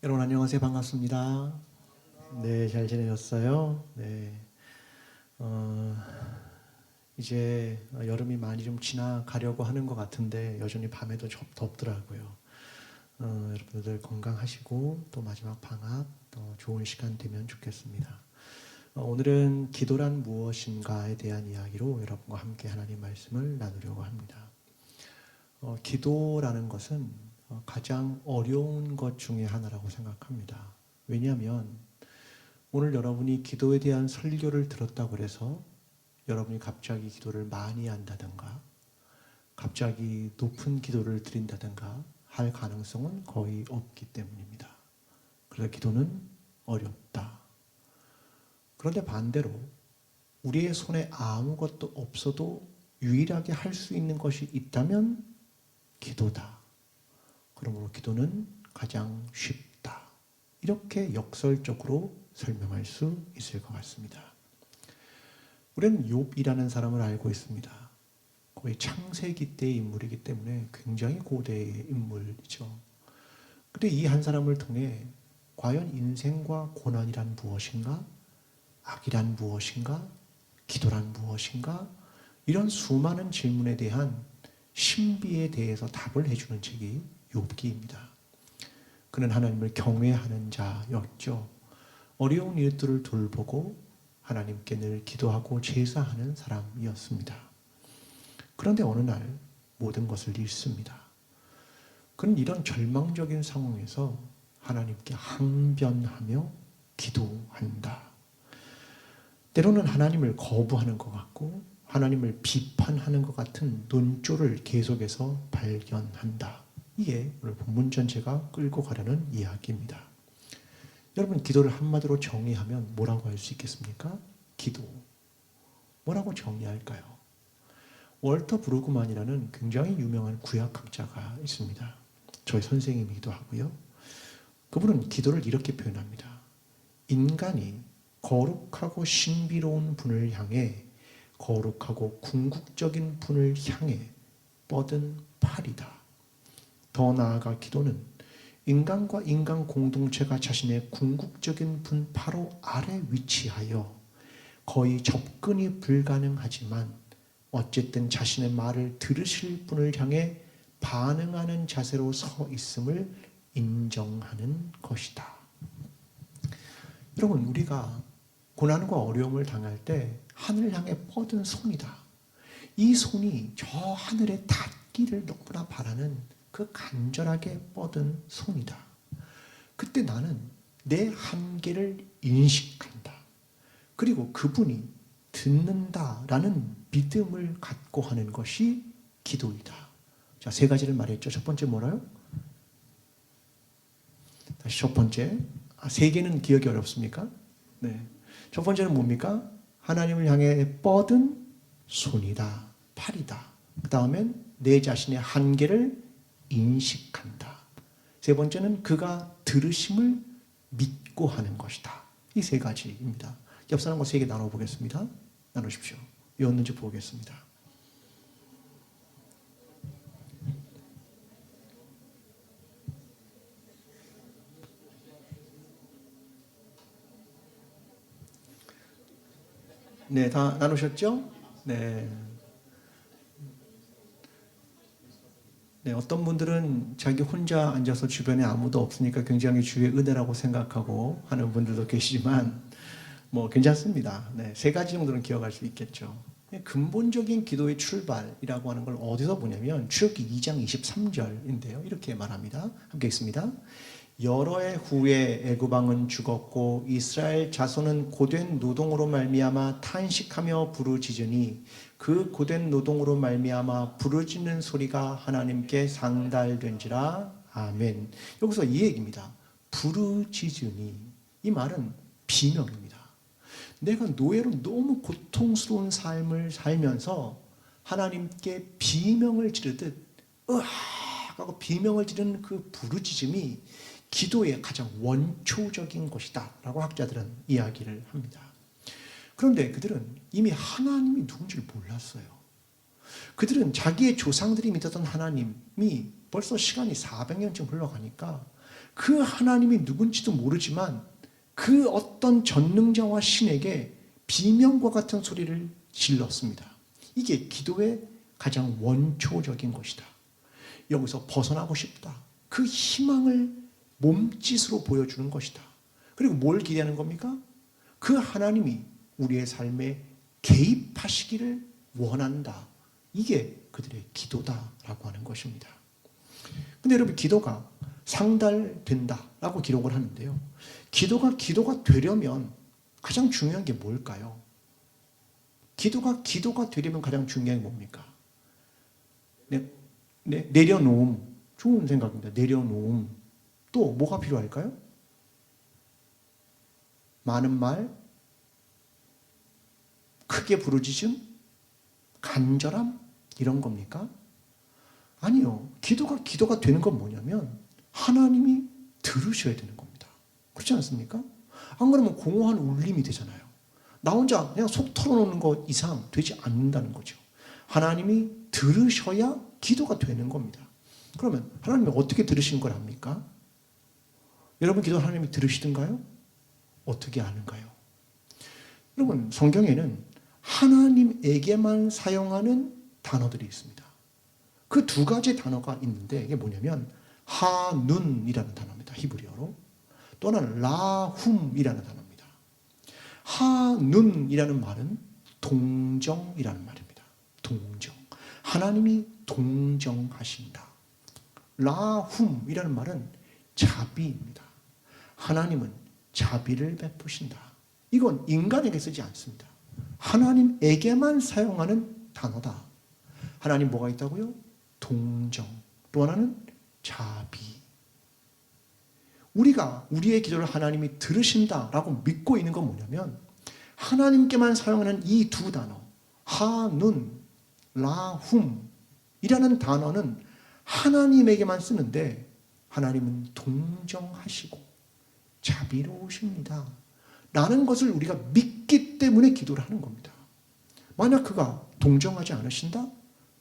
여러분 안녕하세요. 반갑습니다. 네, 잘 지내셨어요? 네. 어, 이제 여름이 많이 좀 지나가려고 하는 것 같은데 여전히 밤에도 덥더라고요. 여러분들 건강하시고 또 마지막 방학 또 좋은 시간 되면 좋겠습니다. 오늘은 기도란 무엇인가에 대한 이야기로 여러분과 함께 하나님 말씀을 나누려고 합니다. 기도라는 것은 가장 어려운 것 중에 하나라고 생각합니다. 왜냐하면 오늘 여러분이 기도에 대한 설교를 들었다고 해서 여러분이 갑자기 기도를 많이 한다든가 갑자기 높은 기도를 드린다든가 할 가능성은 거의 없기 때문입니다. 그래서 기도는 어렵다. 그런데 반대로 우리의 손에 아무것도 없어도 유일하게 할 수 있는 것이 있다면 기도다. 그러므로 기도는 가장 쉽다. 이렇게 역설적으로 설명할 수 있을 것 같습니다. 우리는 욥이라는 사람을 알고 있습니다. 거의 창세기 때의 인물이기 때문에 굉장히 고대의 인물이죠. 그런데 이 한 사람을 통해 과연 인생과 고난이란 무엇인가? 악이란 무엇인가? 기도란 무엇인가? 이런 수많은 질문에 대한 신비에 대해서 답을 해주는 책이 욥기입니다. 그는 하나님을 경외하는 자였죠. 어려운 이웃들을 돌보고 하나님께 늘 기도하고 제사하는 사람이었습니다. 그런데 어느 날 모든 것을 잃습니다. 그는 이런 절망적인 상황에서 하나님께 항변하며 기도한다. 때로는 하나님을 거부하는 것 같고 하나님을 비판하는 것 같은 논조를 계속해서 발견한다. 이게 오늘 본문 전체가 끌고 가려는 이야기입니다. 여러분, 기도를 한마디로 정의하면 뭐라고 할 수 있겠습니까? 기도. 뭐라고 정의할까요? 월터 브루그만이라는 굉장히 유명한 구약학자가 있습니다. 저희 선생님이기도 하고요. 그분은 기도를 이렇게 표현합니다. 인간이 거룩하고 신비로운 분을 향해 거룩하고 궁극적인 분을 향해 뻗은 팔이다. 더 나아가 기도는 인간과 인간 공동체가 자신의 궁극적인 분 바로 아래 위치하여 거의 접근이 불가능하지만 어쨌든 자신의 말을 들으실 분을 향해 반응하는 자세로 서 있음을 인정하는 것이다. 여러분, 우리가 고난과 어려움을 당할 때 하늘을 향해 뻗은 손이다. 이 손이 저 하늘에 닿기를 너무나 바라는 그 간절하게 뻗은 손이다. 그때 나는 내 한계를 인식한다. 그리고 그분이 듣는다라는 믿음을 갖고 하는 것이 기도이다. 자, 세 가지를 말했죠. 첫 번째 뭐라요? 다시 첫 번째. 세 개는 기억이 어렵습니까? 네. 첫 번째는 뭡니까? 하나님을 향해 뻗은 손이다. 팔이다. 그 다음엔 내 자신의 한계를 인식한다. 세 번째는 그가 들으심을 믿고 하는 것이다. 이 세 가지입니다. 옆 사람과 세 개 나눠보겠습니다. 나누십시오. 외웠는지 보겠습니다. 네, 다 나누셨죠? 네. 네, 어떤 분들은 자기 혼자 앉아서 주변에 아무도 없으니까 굉장히 주의 은혜라고 생각하고 하는 분들도 계시지만 뭐 괜찮습니다. 네, 세 가지 정도는 기억할 수 있겠죠. 근본적인 기도의 출발이라고 하는 걸 어디서 보냐면 출애굽기 2장 23절인데요. 이렇게 말합니다. 함께 읽습니다. 여러 해 후에 애굽 왕은 죽었고 이스라엘 자손은 고된 노동으로 말미암아 탄식하며 부르짖으니 그 고된 노동으로 말미암아 부르짖는 소리가 하나님께 상달된지라. 아멘. 여기서 이 얘기입니다. 부르짖으니, 이 말은 비명입니다. 내가 노예로 너무 고통스러운 삶을 살면서 하나님께 비명을 지르듯 으악 하고 비명을 지르는 그 부르짖음이 기도의 가장 원초적인 것이다 라고 학자들은 이야기를 합니다. 그런데 그들은 이미 하나님이 누군지를 몰랐어요. 그들은 자기의 조상들이 믿었던 하나님이 벌써 시간이 400년쯤 흘러가니까 그 하나님이 누군지도 모르지만 그 어떤 전능자와 신에게 비명과 같은 소리를 질렀습니다. 이게 기도의 가장 원초적인 것이다. 여기서 벗어나고 싶다. 그 희망을 몸짓으로 보여주는 것이다. 그리고 뭘 기대하는 겁니까? 그 하나님이 우리의 삶에 개입하시기를 원한다. 이게 그들의 기도다라고 하는 것입니다. 근데 여러분, 기도가 상달된다라고 기록을 하는데요. 기도가 되려면 가장 중요한 게 뭘까요? 기도가 되려면 가장 중요한 게 뭡니까? 내려놓음. 좋은 생각입니다. 내려놓음. 또 뭐가 필요할까요? 많은 말, 크게 부르짖음, 간절함, 이런 겁니까? 아니요. 기도가 되는 건 뭐냐면 하나님이 들으셔야 되는 겁니다. 그렇지 않습니까? 안 그러면 공허한 울림이 되잖아요. 나 혼자 그냥 속 털어놓는 것 이상 되지 않는다는 거죠. 하나님이 들으셔야 기도가 되는 겁니다. 그러면 하나님이 어떻게 들으시는 걸 압니까? 여러분 기도 하나님이 들으시던가요? 어떻게 아는가요? 여러분, 성경에는 하나님에게만 사용하는 단어들이 있습니다. 그 두 가지 단어가 있는데 이게 뭐냐면 하눈이라는 단어입니다. 히브리어로. 또 하나는 라훔이라는 단어입니다. 하눈이라는 말은 동정이라는 말입니다. 동정. 하나님이 동정하신다. 라훔이라는 말은 자비입니다. 하나님은 자비를 베푸신다. 이건 인간에게 쓰지 않습니다. 하나님에게만 사용하는 단어다. 하나님 뭐가 있다고요? 동정. 또 하나는 자비. 우리가 우리의 기도를 하나님이 들으신다라고 믿고 있는 건 뭐냐면 하나님께만 사용하는 이 두 단어 하눈, 라훔이라는 단어는 하나님에게만 쓰는데 하나님은 동정하시고 자비로우십니다 라는 것을 우리가 믿기 때문에 기도를 하는 겁니다. 만약 그가 동정하지 않으신다?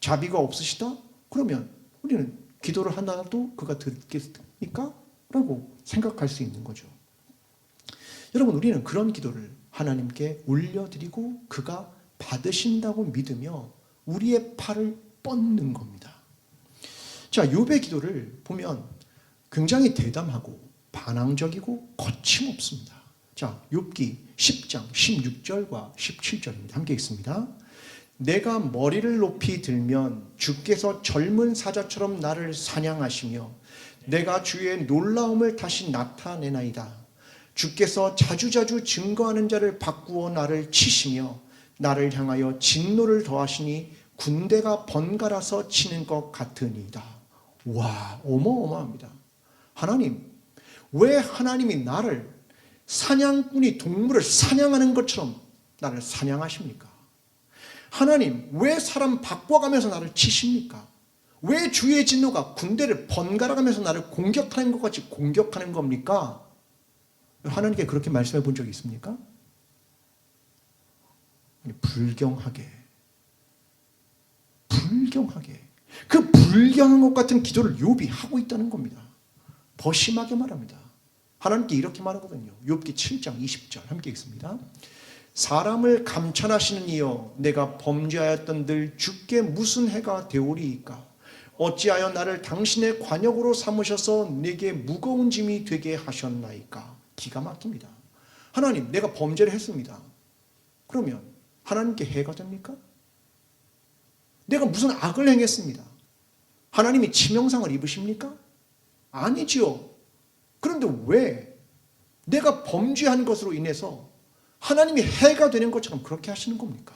자비가 없으시다? 그러면 우리는 기도를 하나도 그가 듣겠습니까? 라고 생각할 수 있는 거죠. 여러분, 우리는 그런 기도를 하나님께 올려드리고 그가 받으신다고 믿으며 우리의 팔을 뻗는 겁니다. 자, 욥의 기도를 보면 굉장히 대담하고 반항적이고 거침없습니다. 자, 욥기 10장 16절과 17절입니다. 함께 읽습니다. 내가 머리를 높이 들면 주께서 젊은 사자처럼 나를 사냥하시며 내가 주의 놀라움을 다시 나타내나이다. 주께서 자주자주 증거하는 자를 바꾸어 나를 치시며 나를 향하여 진노를 더하시니 군대가 번갈아서 치는 것 같으니이다. 와, 어마어마합니다. 하나님, 왜 하나님이 나를 사냥꾼이 동물을 사냥하는 것처럼 나를 사냥하십니까? 하나님, 왜 사람 바꿔가면서 나를 치십니까? 왜 주의 진노가 군대를 번갈아가면서 나를 공격하는 것 같이 공격하는 겁니까? 하나님께 그렇게 말씀해 본 적이 있습니까? 불경하게 그 불경한 것 같은 기도를 욥이 하고 있다는 겁니다. 더 심하게 말합니다. 하나님께 이렇게 말하거든요. 욥기 7장 20절 함께 읽습니다. 사람을 감찰하시는 이여 내가 범죄하였던들 주께 무슨 해가 되오리이까? 어찌하여 나를 당신의 관역으로 삼으셔서 내게 무거운 짐이 되게 하셨나이까? 기가 막힙니다. 하나님, 내가 범죄를 했습니다. 그러면 하나님께 해가 됩니까? 내가 무슨 악을 행했습니다. 하나님이 치명상을 입으십니까? 아니지요. 그런데 왜 내가 범죄한 것으로 인해서 하나님이 해가 되는 것처럼 그렇게 하시는 겁니까?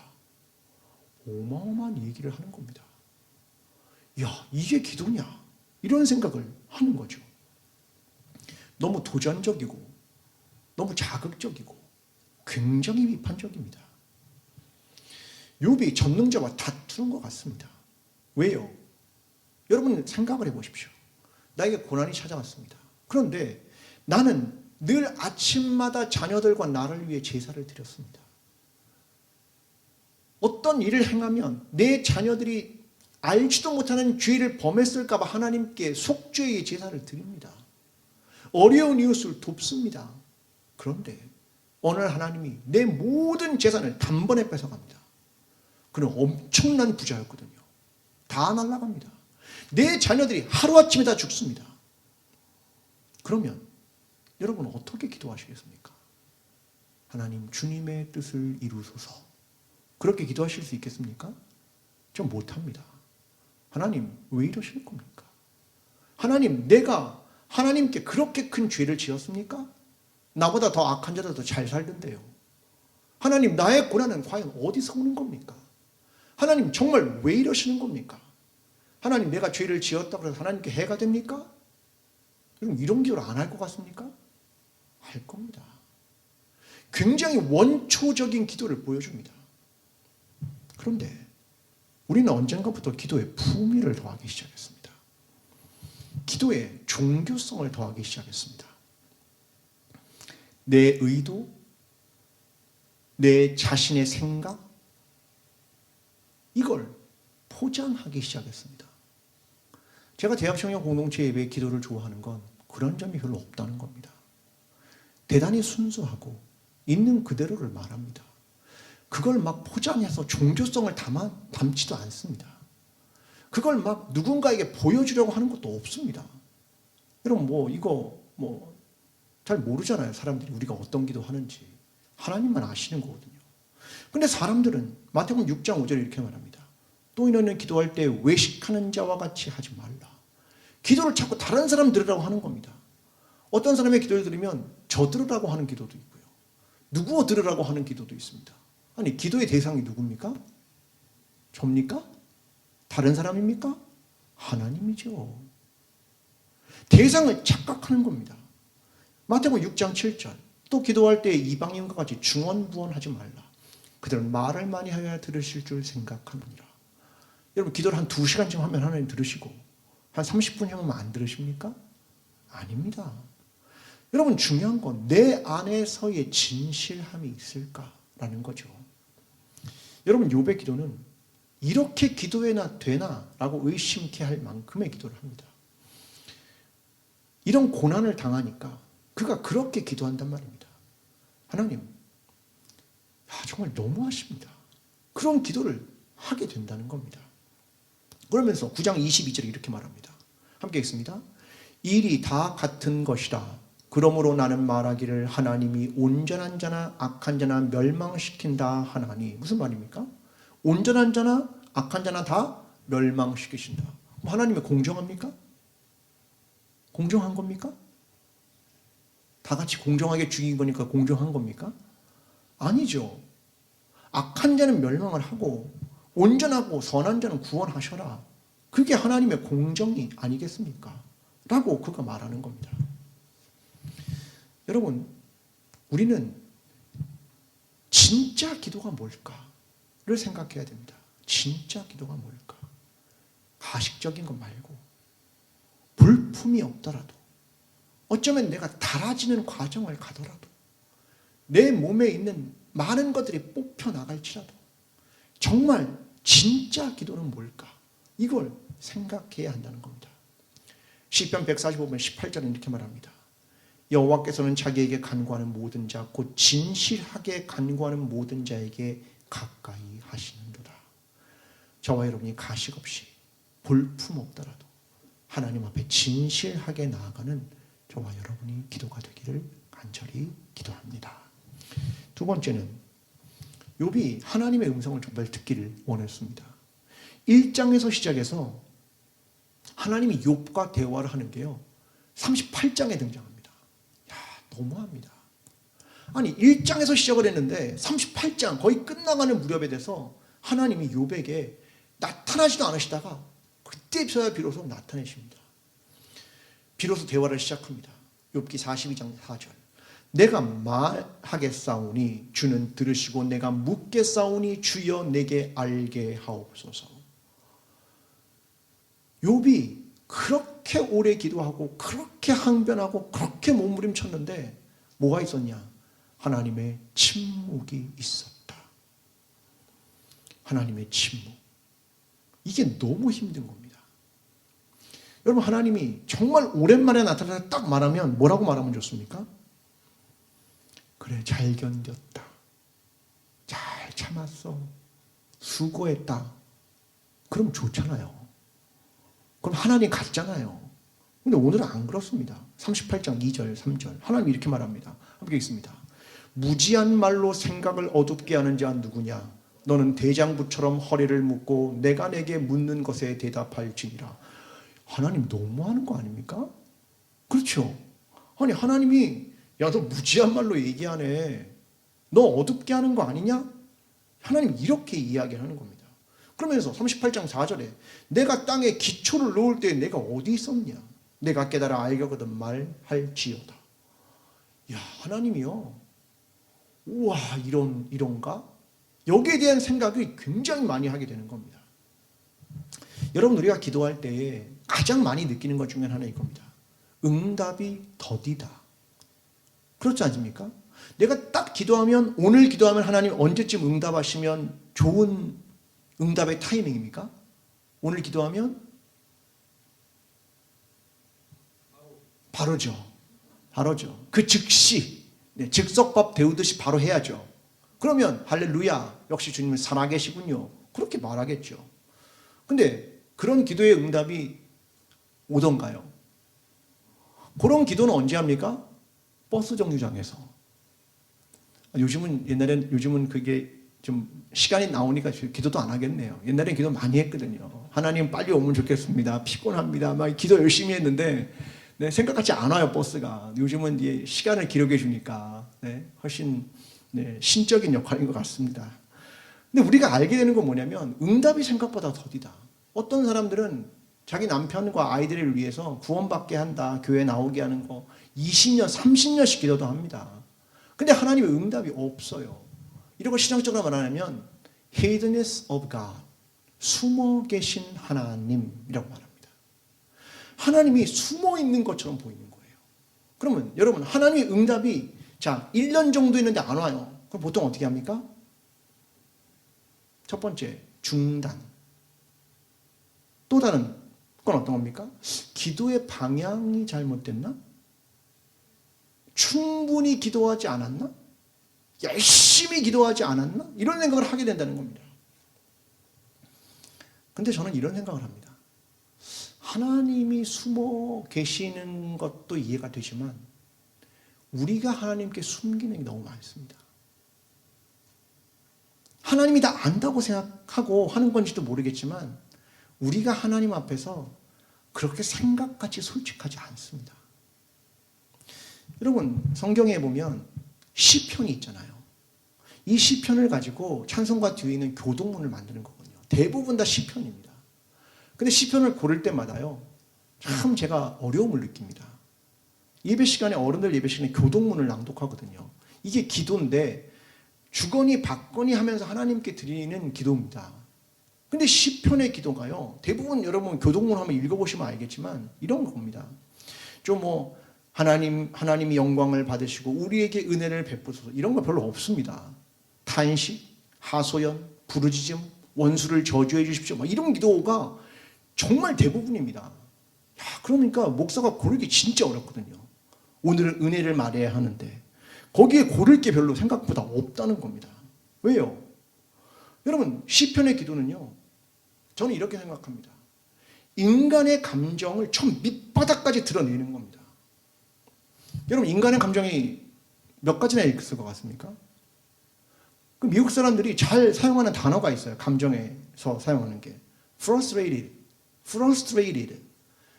어마어마한 얘기를 하는 겁니다. 야, 이게 기도냐? 이런 생각을 하는 거죠. 너무 도전적이고 너무 자극적이고 굉장히 비판적입니다. 욥이 전능자와 다투는 것 같습니다. 왜요? 여러분 생각을 해보십시오. 나에게 고난이 찾아왔습니다. 그런데 나는 늘 아침마다 자녀들과 나를 위해 제사를 드렸습니다. 어떤 일을 행하면 내 자녀들이 알지도 못하는 죄를 범했을까 봐 하나님께 속죄의 제사를 드립니다. 어려운 이웃을 돕습니다. 그런데 어느 날 하나님이 내 모든 재산을 단번에 뺏어갑니다. 그는 엄청난 부자였거든요. 다 날아갑니다. 내 자녀들이 하루아침에 다 죽습니다. 그러면 여러분 어떻게 기도하시겠습니까? 하나님 주님의 뜻을 이루소서. 그렇게 기도하실 수 있겠습니까? 좀 못합니다. 하나님 왜 이러실 겁니까? 하나님 내가 하나님께 그렇게 큰 죄를 지었습니까? 나보다 더 악한 자들 더 잘 살던데요. 하나님 나의 고난은 과연 어디서 오는 겁니까? 하나님 정말 왜 이러시는 겁니까? 하나님 내가 죄를 지었다고 해서 하나님께 해가 됩니까? 여러분 이런 기도를 안 할 것 같습니까? 할 겁니다. 굉장히 원초적인 기도를 보여줍니다. 그런데 우리는 언젠가부터 기도에 품위를 더하기 시작했습니다. 기도에 종교성을 더하기 시작했습니다. 내 의도, 내 자신의 생각, 이걸 포장하기 시작했습니다. 제가 대학청년 공동체 예배 기도를 좋아하는 건 그런 점이 별로 없다는 겁니다. 대단히 순수하고 있는 그대로를 말합니다. 그걸 막 포장해서 종교성을 담지도 않습니다. 그걸 막 누군가에게 보여주려고 하는 것도 없습니다. 여러분 이거 잘 모르잖아요. 사람들이 우리가 어떤 기도 하는지. 하나님만 아시는 거거든요. 근데 사람들은 마태복음 6장 5절에 이렇게 말합니다. 또 너희는 기도할 때 외식하는 자와 같이 하지 말라. 기도를 자꾸 다른 사람 들으라고 하는 겁니다. 어떤 사람의 기도를 들으면 저 들으라고 하는 기도도 있고요. 누구 들으라고 하는 기도도 있습니다. 아니 기도의 대상이 누굽니까? 접니까? 다른 사람입니까? 하나님이죠. 대상을 착각하는 겁니다. 마태복음 6장 7절 또 기도할 때 이방인과 같이 중언부언하지 말라. 그들은 말을 많이 하여야 들으실 줄 생각하느니라. 여러분 기도를 한 2시간쯤 하면 하나님 들으시고 한 30분 하면 안 들으십니까? 아닙니다. 여러분 중요한 건 내 안에서의 진실함이 있을까라는 거죠. 여러분 욥의 기도는 이렇게 기도해나 되나라고 의심케 할 만큼의 기도를 합니다. 이런 고난을 당하니까 그가 그렇게 기도한단 말입니다. 하나님, 정말 너무하십니다. 그런 기도를 하게 된다는 겁니다. 그러면서 9장 22절에 이렇게 말합니다. 함께 읽습니다. 일이 다 같은 것이라. 그러므로 나는 말하기를 하나님이 온전한 자나 악한 자나 멸망시킨다 하나니. 무슨 말입니까? 온전한 자나 악한 자나 다 멸망시키신다. 하나님이 공정합니까? 공정한 겁니까? 다 같이 공정하게 죽인 거니까 공정한 겁니까? 아니죠. 악한 자는 멸망을 하고 온전하고 선한 자는 구원하셔라. 그게 하나님의 공정이 아니겠습니까? 라고 그가 말하는 겁니다. 여러분, 우리는 진짜 기도가 뭘까를 생각해야 됩니다. 진짜 기도가 뭘까? 가식적인 것 말고 볼품이 없더라도 어쩌면 내가 달아지는 과정을 가더라도 내 몸에 있는 많은 것들이 뽑혀나갈지라도 정말 진짜 기도는 뭘까? 이걸 생각해야 한다는 겁니다. 시편 145편 18절은 이렇게 말합니다. 여호와께서는 자기에게 간구하는 모든 자 곧 진실하게 간구하는 모든 자에게 가까이 하시는도다. 저와 여러분이 가식 없이 볼품 없더라도 하나님 앞에 진실하게 나아가는 저와 여러분이 기도가 되기를 간절히 기도합니다. 두 번째는 욥이 하나님의 음성을 정말 듣기를 원했습니다. 1장에서 시작해서 하나님이 욥과 대화를 하는 게요 38장에 등장합니다. 너무합니다. 아니 1장에서 시작을 했는데 38장 거의 끝나가는 무렵에 돼서 하나님이 욥에게 나타나지도 않으시다가 그때서야 비로소 나타내십니다. 비로소 대화를 시작합니다. 욥기 42장 4절 내가 말하겠사오니 주는 들으시고 내가 묻겠사오니 주여 내게 알게 하옵소서. 욥이 그렇게 오래 기도하고 그렇게 항변하고 그렇게 몸부림쳤는데 뭐가 있었냐? 하나님의 침묵이 있었다. 하나님의 침묵. 이게 너무 힘든 겁니다. 여러분, 하나님이 정말 오랜만에 나타나서 딱 말하면 뭐라고 말하면 좋습니까? 그래, 잘 견뎠다. 잘 참았어. 수고했다. 그럼 좋잖아요. 그럼 하나님 같잖아요. 근데 오늘은 안 그렇습니다. 38장 2절, 3절. 하나님이 이렇게 말합니다. 함께 읽습니다. 무지한 말로 생각을 어둡게 하는 자 누구냐? 너는 대장부처럼 허리를 묶고 내가 내게 묻는 것에 대답할지니라. 하나님 너무하는 거 아닙니까? 그렇죠. 아니, 하나님이 야, 너 무지한 말로 얘기하네. 너 어둡게 하는 거 아니냐? 하나님 이렇게 이야기하는 겁니다. 그러면서 38장 4절에 내가 땅에 기초를 놓을 때 내가 어디 있었냐? 내가 깨달아 알거든 말할지어다. 야, 하나님이요. 우와, 이런가? 여기에 대한 생각이 굉장히 많이 하게 되는 겁니다. 여러분, 우리가 기도할 때에 가장 많이 느끼는 것 중에 하나 이겁니다. 응답이 더디다. 그렇지 않습니까? 내가 딱 기도하면, 오늘 기도하면 하나님 언제쯤 응답하시면 좋은 응답의 타이밍입니까? 오늘 기도하면? 바로죠. 그 즉시, 즉석밥 데우듯이 바로 해야죠. 그러면 할렐루야, 역시 주님은 살아계시군요. 그렇게 말하겠죠. 근데 그런 기도의 응답이 오던가요? 그런 기도는 언제 합니까? 버스 정류장에서. 요즘은 그게 좀 시간이 나오니까 기도도 안 하겠네요. 옛날엔 기도 많이 했거든요. 하나님 빨리 오면 좋겠습니다. 피곤합니다. 막 기도 열심히 했는데 생각같이 안 와요, 버스가. 요즘은 이제 시간을 기록해 주니까 훨씬 신적인 역할인 것 같습니다. 근데 우리가 알게 되는 건 뭐냐면 응답이 생각보다 더디다. 어떤 사람들은 자기 남편과 아이들을 위해서 구원받게 한다, 교회 나오게 하는 거 20년, 30년씩 기도도 합니다. 근데 하나님의 응답이 없어요. 이런 걸 신앙적으로 말하면 hiddenness of God, 숨어 계신 하나님이라고 말합니다. 하나님이 숨어 있는 것처럼 보이는 거예요. 그러면 여러분, 하나님의 응답이 1년 정도 있는데 안 와요. 그럼 보통 어떻게 합니까? 첫 번째, 중단. 또 다른 건 어떤 겁니까? 기도의 방향이 잘못됐나? 충분히 기도하지 않았나? 열심히 기도하지 않았나? 이런 생각을 하게 된다는 겁니다. 근데 저는 이런 생각을 합니다. 하나님이 숨어 계시는 것도 이해가 되지만 우리가 하나님께 숨기는 게 너무 많습니다. 하나님이 다 안다고 생각하고 하는 건지도 모르겠지만 우리가 하나님 앞에서 그렇게 생각같이 솔직하지 않습니다. 여러분, 성경에 보면 시편이 있잖아요. 이 시편을 가지고 찬송가 뒤에 있는 교동문을 만드는 거거든요. 대부분 다 시편입니다. 근데 시편을 고를 때마다요, 참 제가 어려움을 느낍니다. 예배 시간에, 어른들 예배 시간에 교동문을 낭독하거든요. 이게 기도인데 주거니 받거니 하면서 하나님께 드리는 기도입니다. 근데 시편의 기도가요, 대부분 여러분 교동문 한번 읽어보시면 알겠지만 이런 겁니다. 하나님이 영광을 받으시고 우리에게 은혜를 베푸소서, 이런 거 별로 없습니다. 탄식, 하소연, 부르짖음, 원수를 저주해 주십시오, 이런 기도가 정말 대부분입니다. 그러니까 목사가 고르기 진짜 어렵거든요. 오늘은 은혜를 말해야 하는데 거기에 고를 게 별로 생각보다 없다는 겁니다. 왜요? 여러분, 시편의 기도는요, 저는 이렇게 생각합니다. 인간의 감정을 저 밑바닥까지 드러내는 겁니다. 여러분, 인간의 감정이 몇 가지나 있을 것 같습니까? 그 미국 사람들이 잘 사용하는 단어가 있어요. 감정에서 사용하는 게 frustrated.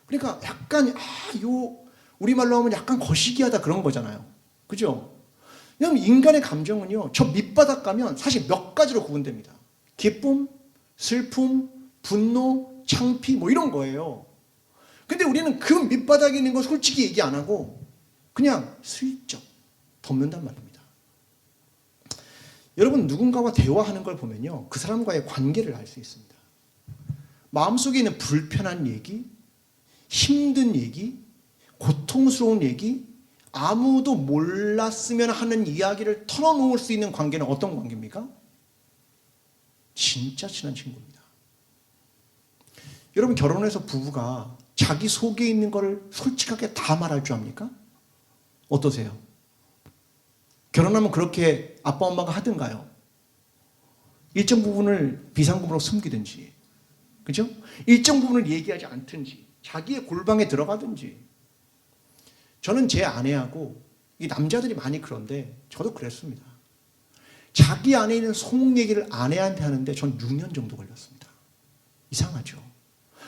그러니까 약간 우리말로 하면 약간 거시기하다, 그런 거잖아요. 그죠? 왜냐하면 인간의 감정은요, 저 밑바닥 가면 사실 몇 가지로 구분됩니다. 기쁨, 슬픔, 분노, 창피, 이런 거예요. 근데 우리는 그 밑바닥에 있는 거 솔직히 얘기 안 하고 그냥 슬쩍 덮는단 말입니다. 여러분, 누군가와 대화하는 걸 보면요, 그 사람과의 관계를 알 수 있습니다. 마음속에 있는 불편한 얘기, 힘든 얘기, 고통스러운 얘기, 아무도 몰랐으면 하는 이야기를 털어놓을 수 있는 관계는 어떤 관계입니까? 진짜 친한 친구입니다. 여러분, 결혼해서 부부가 자기 속에 있는 거를 솔직하게 다 말할 줄 압니까? 어떠세요? 결혼하면 그렇게 아빠 엄마가 하든가요? 일정 부분을 비상금으로 숨기든지, 그죠? 일정 부분을 얘기하지 않든지, 자기의 골방에 들어가든지. 저는 제 아내하고, 이 남자들이 많이 그런데 저도 그랬습니다. 자기 안에 있는 속 얘기를 아내한테 하는데 전 6년 정도 걸렸습니다. 이상하죠?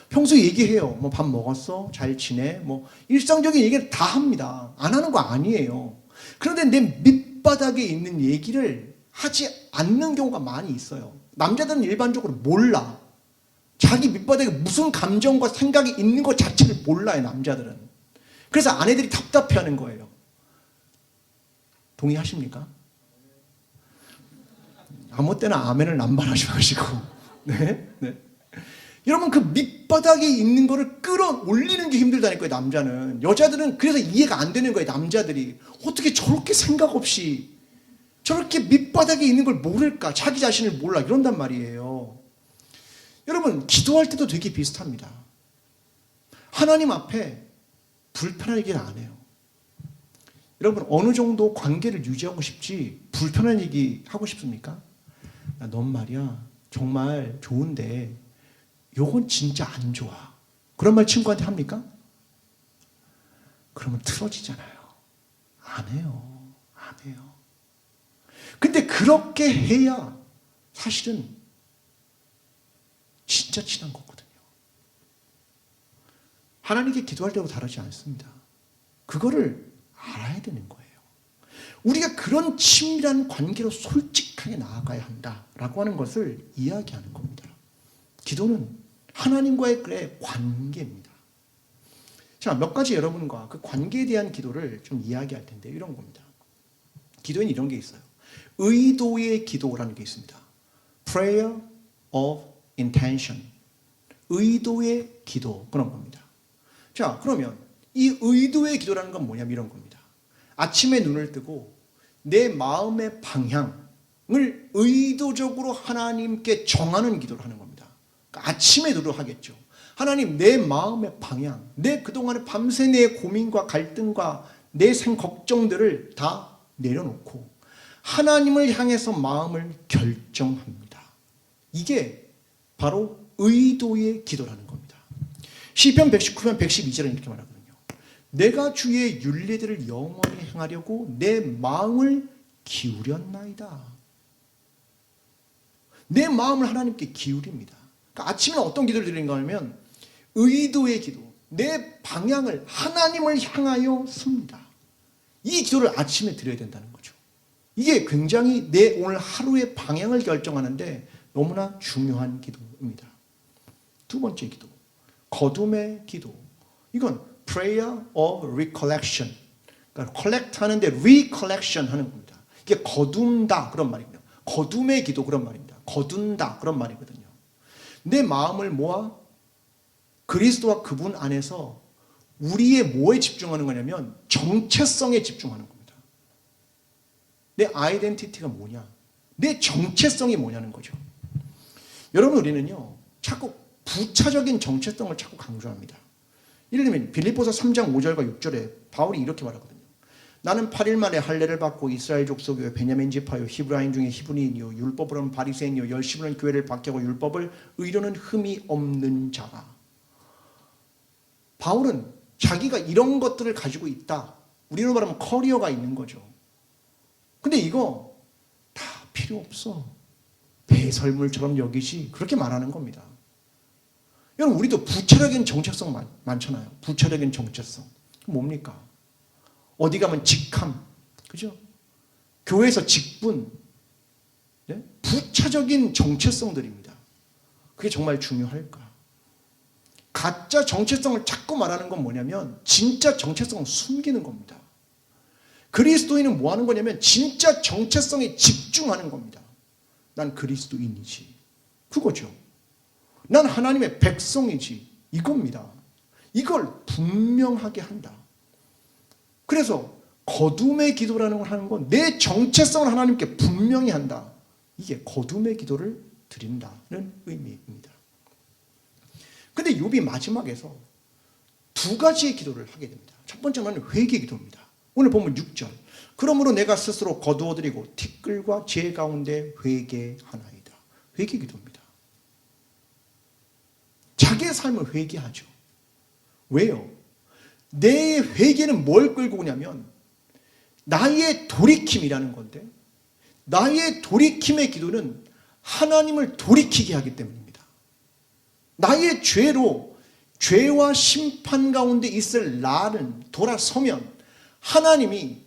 평소에 얘기해요. 뭐 밥 먹었어? 잘 지내? 뭐 일상적인 얘기를 다 합니다. 안 하는 거 아니에요. 그런데 내 밑바닥에 있는 얘기를 하지 않는 경우가 많이 있어요. 남자들은 일반적으로 몰라. 자기 밑바닥에 무슨 감정과 생각이 있는 것 자체를 몰라요, 남자들은. 그래서 아내들이 답답해하는 거예요. 동의하십니까? 아무 때나 아멘을 남발하지 마시고. 네? 네. 여러분, 그 밑바닥에 있는 거를 끌어올리는 게 힘들다니까요, 남자는. 여자들은 그래서 이해가 안 되는 거예요, 남자들이. 어떻게 저렇게 생각 없이 저렇게 밑바닥에 있는 걸 모를까? 자기 자신을 몰라. 이런단 말이에요. 여러분, 기도할 때도 되게 비슷합니다. 하나님 앞에 불편한 얘기를 안 해요. 여러분, 어느 정도 관계를 유지하고 싶지 불편한 얘기 하고 싶습니까? 야, 넌 말이야 정말 좋은데 요건 진짜 안 좋아. 그런 말 친구한테 합니까? 그러면 틀어지잖아요. 안 해요. 안 해요. 근데 그렇게 해야 사실은 진짜 친한 거거든요. 하나님께 기도할 때도 다르지 않습니다. 그거를 알아야 되는 거예요. 우리가 그런 친밀한 관계로 솔직하게 나아가야 한다라고 하는 것을 이야기하는 겁니다. 기도는 하나님과의 관계입니다. 자, 몇 가지 여러분과 그 관계에 대한 기도를 좀 이야기할 텐데 이런 겁니다. 기도에는 이런 게 있어요. 의도의 기도라는 게 있습니다. Prayer of intention. 의도의 기도, 그런 겁니다. 자, 그러면 이 의도의 기도라는 건 뭐냐면 이런 겁니다. 아침에 눈을 뜨고 내 마음의 방향을 의도적으로 하나님께 정하는 기도를 하는 겁니다. 그러니까 아침에 눈을 하겠죠. 하나님, 내 마음의 방향, 내 그동안의 밤새 내 고민과 갈등과 내 걱정들을 다 내려놓고 하나님을 향해서 마음을 결정합니다. 이게 바로 의도의 기도라는 겁니다. 시편 119편 112절은 이렇게 말하거든요. 내가 주의 율례들을 영원히 행하려고 내 마음을 기울였나이다. 내 마음을 하나님께 기울입니다. 그러니까 아침에 어떤 기도를 드리는가 하면 의도의 기도, 내 방향을 하나님을 향하여 씁니다. 이 기도를 아침에 드려야 된다는 거죠. 이게 굉장히 내 오늘 하루의 방향을 결정하는데 너무나 중요한 기도입니다. 두 번째 기도, 거둠의 기도. 이건 prayer of recollection. 그러니까 collect 하는데 recollection 하는 겁니다. 이게 거둔다 그런 말입니다. 거둠의 기도 그런 말입니다. 거둔다 그런 말이거든요. 내 마음을 모아 그리스도와 그분 안에서 우리의 뭐에 집중하는 거냐면 정체성에 집중하는 겁니다. 내 아이덴티티가 뭐냐? 내 정체성이 뭐냐는 거죠. 여러분, 우리는요 자꾸 부차적인 정체성을 자꾸 강조합니다. 예를 들면 빌립보서 3장 5절과 6절에 바울이 이렇게 말하거든요. 나는 8일 만에 할례를 받고 이스라엘 족속이요 베냐민 지파요 히브라인 중에 히브리인이요 율법으로는 바리새인이요 열심으로는 교회를 박해하고 율법을 의로는 흠이 없는 자라. 바울은 자기가 이런 것들을 가지고 있다. 우리로 말하면 커리어가 있는 거죠. 근데 이거 다 필요 없어. 배설물처럼 여기지. 그렇게 말하는 겁니다. 여러분, 우리도 부차적인 정체성 많잖아요. 부차적인 정체성. 뭡니까? 어디 가면 직함. 그죠? 교회에서 직분. 네? 부차적인 정체성들입니다. 그게 정말 중요할까? 가짜 정체성을 자꾸 말하는 건 뭐냐면 진짜 정체성을 숨기는 겁니다. 그리스도인은 뭐 하는 거냐면 진짜 정체성에 집중하는 겁니다. 난 그리스도인이지. 그거죠. 난 하나님의 백성이지. 이겁니다. 이걸 분명하게 한다. 그래서 거둠의 기도라는 걸 하는 건 내 정체성을 하나님께 분명히 한다. 이게 거둠의 기도를 드린다는 의미입니다. 근데 욥이 마지막에서 두 가지의 기도를 하게 됩니다. 첫 번째는 회개 기도입니다. 오늘 보면 6절. 그러므로 내가 스스로 거두어드리고 티끌과 제 가운데 회개하나이다. 회개 기도입니다. 자기의 삶을 회개하죠. 왜요? 내 회개는 뭘 끌고 오냐면 나의 돌이킴이라는 건데, 나의 돌이킴의 기도는 하나님을 돌이키게 하기 때문입니다. 나의 죄로 죄와 심판 가운데 있을 나는 돌아서면 하나님이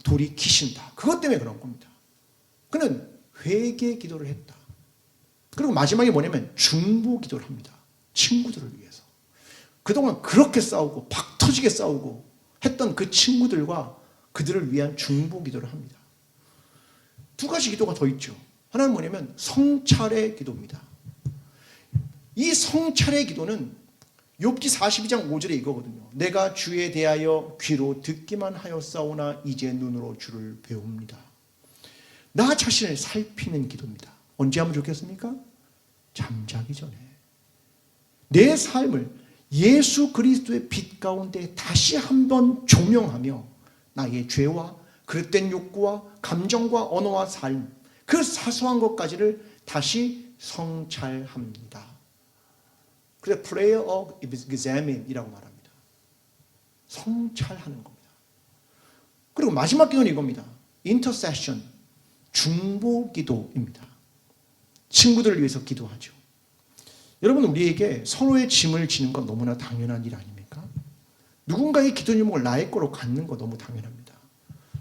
돌이키신다. 그것 때문에 그런 겁니다. 그는 회개 기도를 했다. 그리고 마지막에 뭐냐면 중보 기도를 합니다. 친구들을 위해서. 그동안 그렇게 싸우고 박 터지게 싸우고 했던 그 친구들과 그들을 위한 중보 기도를 합니다. 두 가지 기도가 더 있죠. 하나는 뭐냐면 성찰의 기도입니다. 이 성찰의 기도는 욥기 42장 5절에 이거거든요. 내가 주에 대하여 귀로 듣기만 하였사오나 이제 눈으로 주를 배웁니다. 나 자신을 살피는 기도입니다. 언제 하면 좋겠습니까? 잠자기 전에. 내 삶을 예수 그리스도의 빛 가운데 다시 한번 조명하며 나의 죄와 그릇된 욕구와 감정과 언어와 삶, 그 사소한 것까지를 다시 성찰합니다. 그래서 prayer of examine이라고 말합니다. 성찰하는 겁니다. 그리고 마지막 기도는 이겁니다. intercession, 중보 기도입니다. 친구들을 위해서 기도하죠. 여러분, 우리에게 서로의 짐을 지는 건 너무나 당연한 일 아닙니까? 누군가의 기도 제목을 나의 거로 갖는 거 너무 당연합니다.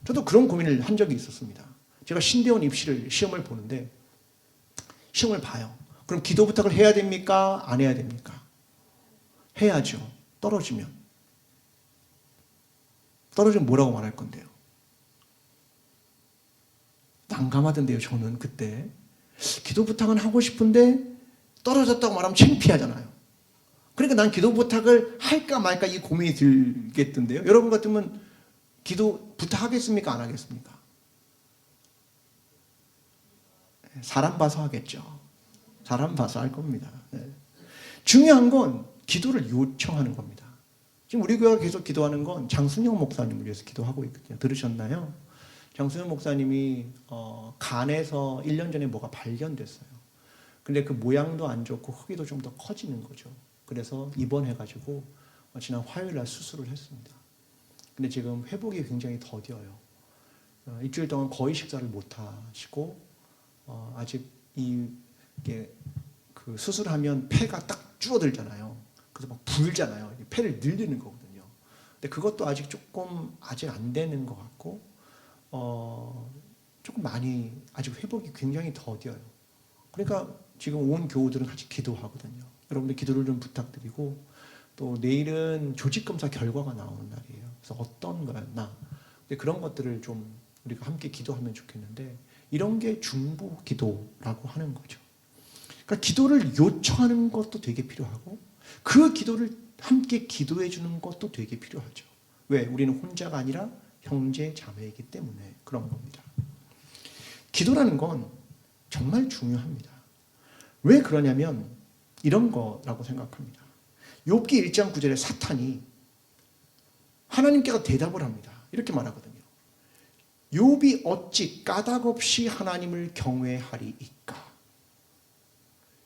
저도 그런 고민을 한 적이 있었습니다. 제가 신대원 입시를 시험을 보는데 시험을 봐요. 그럼 기도 부탁을 해야 됩니까? 안 해야 됩니까? 해야죠. 떨어지면 뭐라고 말할 건데요? 난감하던데요. 저는 그때 기도 부탁은 하고 싶은데 떨어졌다고 말하면 창피하잖아요. 그러니까 난 기도 부탁을 할까 말까 이 고민이 들겠던데요. 여러분 같으면 기도 부탁하겠습니까? 안 하겠습니까? 사람 봐서 하겠죠. 사람 봐서 할 겁니다. 네. 중요한 건 기도를 요청하는 겁니다. 지금 우리 교회가 계속 기도하는 건 장순영 목사님을 위해서 기도하고 있거든요. 들으셨나요? 장순영 목사님이 간에서 1년 전에 뭐가 발견됐어요. 근데 그 모양도 안 좋고 크기도 좀 더 커지는 거죠. 그래서 입원해가지고 지난 화요일 날 수술을 했습니다. 근데 지금 회복이 굉장히 더뎌요. 일주일 동안 거의 식사를 못 하시고 아직 이게 그 수술하면 폐가 딱 줄어들잖아요. 그래서 막 불잖아요. 폐를 늘리는 거거든요. 근데 그것도 아직 안 되는 것 같고 조금 많이 아직 회복이 굉장히 더뎌요. 그러니까 지금 온 교우들은 같이 기도하거든요. 여러분들 기도를 좀 부탁드리고, 또 내일은 조직검사 결과가 나오는 날이에요. 그래서 어떤 거였나, 그런 것들을 좀 우리가 함께 기도하면 좋겠는데, 이런 게 중보 기도라고 하는 거죠. 그러니까 기도를 요청하는 것도 되게 필요하고, 그 기도를 함께 기도해 주는 것도 되게 필요하죠. 왜? 우리는 혼자가 아니라 형제 자매이기 때문에 그런 겁니다. 기도라는 건 정말 중요합니다. 왜 그러냐면 이런 거라고 생각합니다. 욥기 1장 9절에 사탄이 하나님께서 대답을 합니다. 이렇게 말하거든요. 욥이 어찌 까닭없이 하나님을 경외하리이까.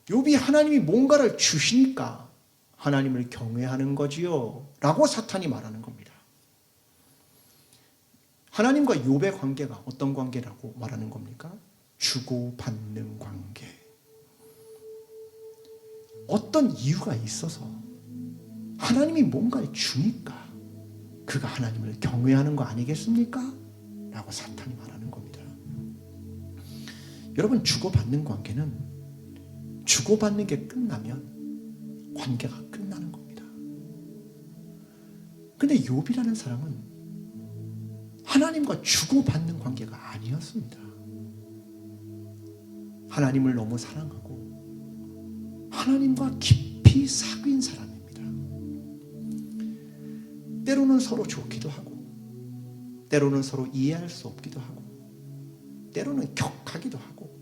욥이 하나님이 뭔가를 주시니까 하나님을 경외하는 거지요 라고 사탄이 말하는 겁니다. 하나님과 욥의 관계가 어떤 관계라고 말하는 겁니까? 주고받는 관계. 어떤 이유가 있어서 하나님이 뭔가를 주니까 그가 하나님을 경외하는 거 아니겠습니까? 라고 사탄이 말하는 겁니다. 여러분, 주고받는 관계는 주고받는 게 끝나면 관계가 끝나는 겁니다. 근데 욥이라는 사람은 하나님과 주고받는 관계가 아니었습니다. 하나님을 너무 사랑하고 하나님과 깊이 사귄 사람입니다. 때로는 서로 좋기도 하고, 때로는 서로 이해할 수 없기도 하고, 때로는 격하기도 하고,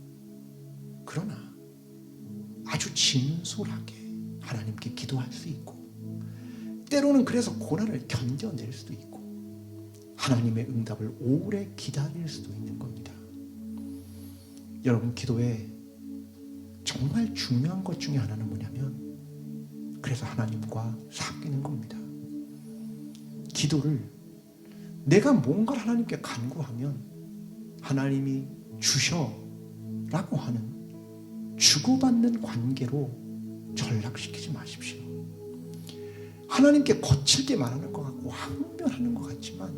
그러나 아주 진솔하게 하나님께 기도할 수 있고, 때로는 그래서 고난을 견뎌낼 수도 있고 하나님의 응답을 오래 기다릴 수도 있는 겁니다. 여러분, 기도에 정말 중요한 것 중에 하나는 뭐냐면 그래서 하나님과 사귀는 겁니다. 기도를 내가 뭔가를 하나님께 간구하면 하나님이 주셔라고 하는 주고받는 관계로 전락시키지 마십시오. 하나님께 거칠게 말하는 것 같고 항변하는 것 같지만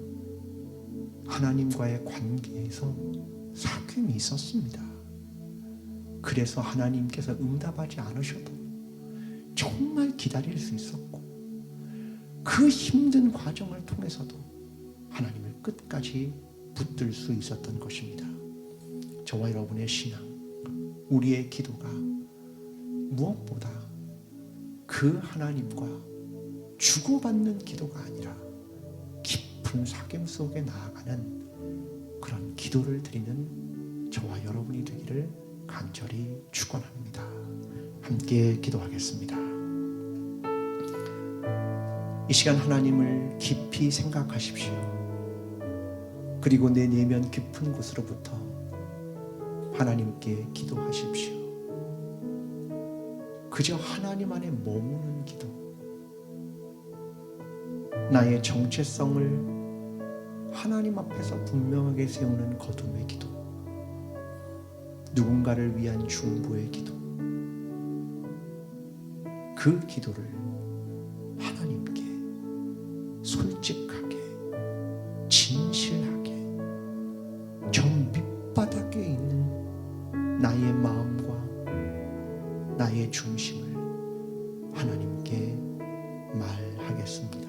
하나님과의 관계에서 사귐이 있었습니다. 그래서 하나님께서 응답하지 않으셔도 정말 기다릴 수 있었고 그 힘든 과정을 통해서도 하나님을 끝까지 붙들 수 있었던 것입니다. 저와 여러분의 신앙, 우리의 기도가 무엇보다 그 하나님과 주고받는 기도가 아니라 깊은 사귐 속에 나아가는 그런 기도를 드리는 저와 여러분이 되기를 간절히 축원합니다. 함께 기도하겠습니다. 이 시간 하나님을 깊이 생각하십시오. 그리고 내 내면 깊은 곳으로부터 하나님께 기도하십시오. 그저 하나님 안에 머무는 기도, 나의 정체성을 하나님 앞에서 분명하게 세우는 거듭의 기도, 누군가를 위한 중보의 기도, 그 기도를 하나님께 솔직하게 진실하게 저 밑바닥에 있는 나의 마음과 나의 중심을 하나님께 말하겠습니다.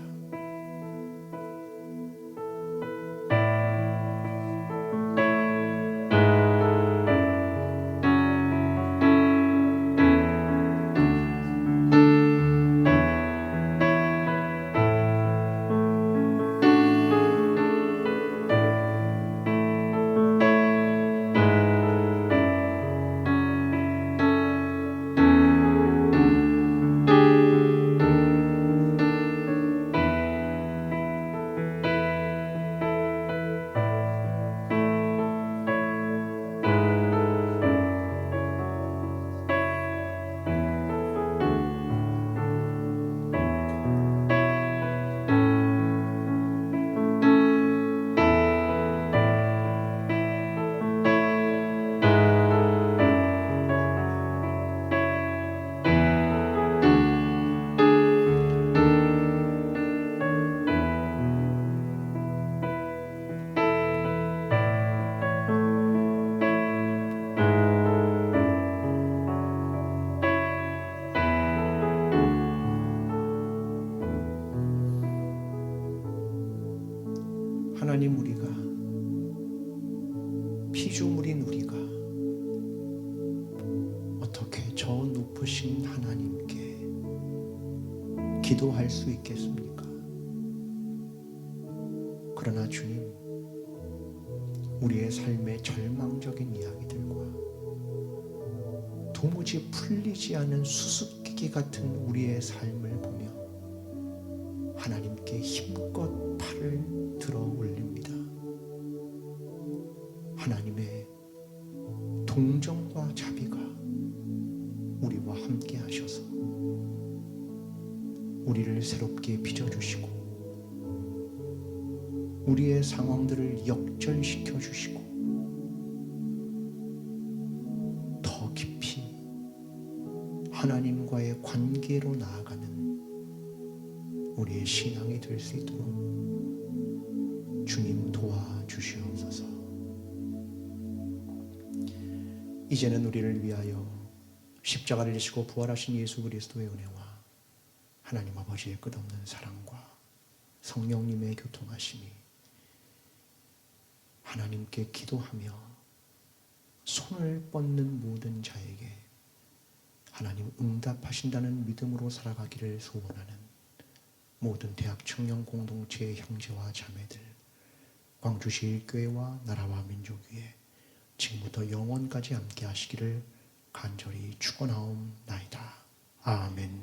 하나님, 우리가 피조물인 우리가 어떻게 저 높으신 하나님께 기도할 수 있겠습니까? 그러나 주님, 우리의 삶의 절망적인 이야기들과 도무지 풀리지 않는 수수께끼 같은 우리의 삶을 보며 하나님께 힘껏 팔을 들어 올립니다. 하나님의 동정과 자비가 우리와 함께 하셔서 우리를 새롭게 빚어주시고 우리의 상황들을 역전시켜 주시고 더 깊이 하나님과의 관계로 나아가는 우리의 신앙이 될 수 있도록 주님 도와주시옵소서. 이제는 우리를 위하여 십자가를 지시고 부활하신 예수 그리스도의 은혜와 하나님 아버지의 끝없는 사랑과 성령님의 교통하심이 하나님께 기도하며 손을 뻗는 모든 자에게 하나님 응답하신다는 믿음으로 살아가기를 소원하는 모든 대학 청년 공동체의 형제와 자매들, 광주시 일교회와 나라와 민족 위에 지금부터 영원까지 함께 하시기를 간절히 축원하옵나이다. 아멘.